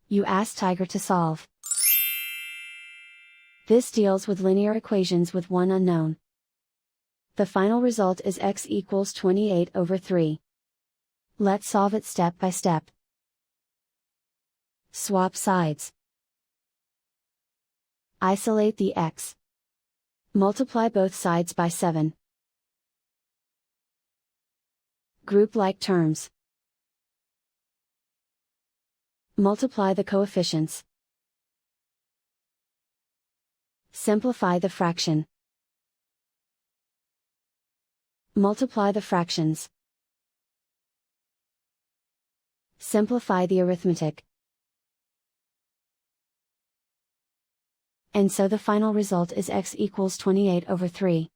You ask Tiger to solve. This deals with linear equations with one unknown. The final result is x equals 28/3. Let's solve it step by step. Swap sides. Isolate the x. Multiply both sides by 7. Group like terms. Multiply the coefficients. Simplify the fraction. Multiply the fractions. Simplify the arithmetic. And so the final result is x equals 28/3.